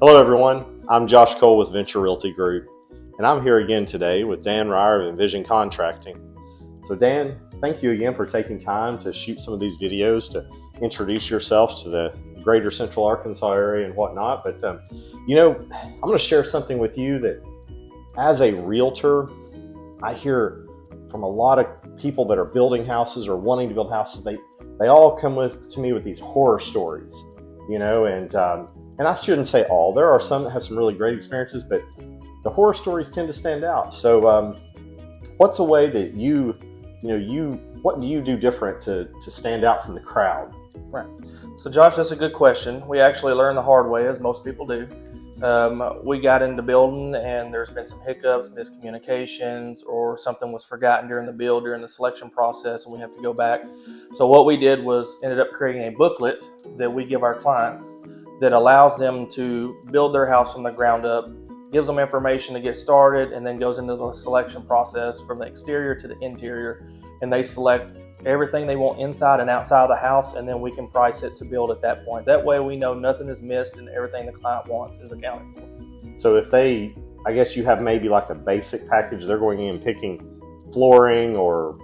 Hello everyone, I'm Josh Cole with Venture Realty Group, and I'm here again today with Dan Ryer of Envision Contracting. So Dan, thank you again for taking time to shoot some of these videos to introduce yourself to the greater Central Arkansas area and whatnot. But I'm going to share something with you that as a realtor, I hear from a lot of people that are building houses or wanting to build houses. They all come to me with these horror stories, and I shouldn't say all. There are some that have some really great experiences, but the horror stories tend to stand out. So what's a way that what do you do different to stand out from the crowd? Right. So Josh, that's a good question. We actually learned the hard way, as most people do. We got into building and there's been some hiccups, miscommunications, or something was forgotten during the build, during the selection process, and we have to go back. So what we did was ended up creating a booklet that we give our clients that allows them to build their house from the ground up, gives them information to get started, and then goes into the selection process from the exterior to the interior, and they select everything they want inside and outside of the house, and then we can price it to build at that point. That way we know nothing is missed and everything the client wants is accounted for. So if I guess you have maybe like a basic package, they're going in and picking flooring or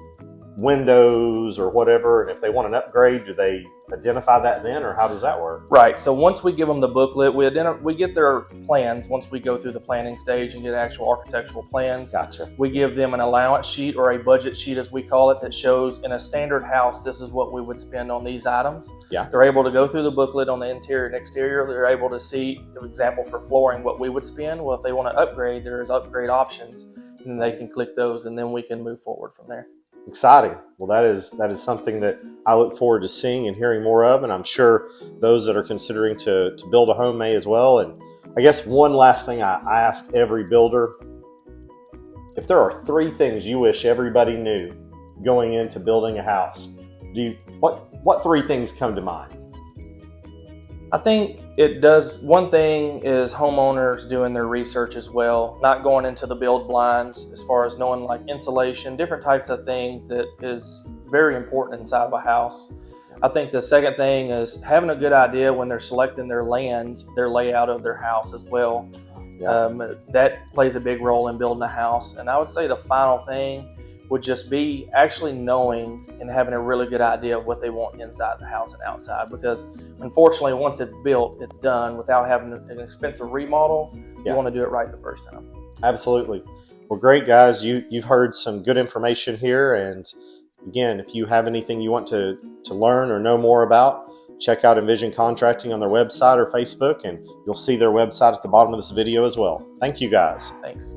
windows or whatever, and if they want an upgrade, do they identify that then, or how does that work? Right. So once we give them the booklet, we get their plans. Once we go through the planning stage and get actual architectural plans, Gotcha. We give them an allowance sheet or a budget sheet, as we call it, that shows in a standard house, this is what we would spend on these items. Yeah. They're able to go through the booklet on the interior and exterior. They're able to see, for example, for flooring, what we would spend. Well, if they want to upgrade, there's upgrade options, and they can click those, and then we can move forward from there. Exciting. Well, that is something that I look forward to seeing and hearing more of, and I'm sure those that are considering to build a home may as well. And I guess one last thing I ask every builder: if there are 3 things you wish everybody knew going into building a house, what 3 things come to mind? I think it does. One thing is homeowners doing their research as well, not going into the build blinds as far as knowing like insulation, different types of things that is very important inside of a house. I think the second thing is having a good idea when they're selecting their land, their layout of their house as well. Yeah. That plays a big role in building a house. And I would say the final thing would just be actually knowing and having a really good idea of what they want inside the house and outside, because unfortunately once it's built, it's done without having an expensive remodel. You want to do it right the first time. Absolutely. Well, great guys, you've heard some good information here, and again, if you have anything you want to learn or know more about, check out Envision Contracting on their website or Facebook, and you'll see their website at the bottom of this video as well. Thank you guys. Thanks.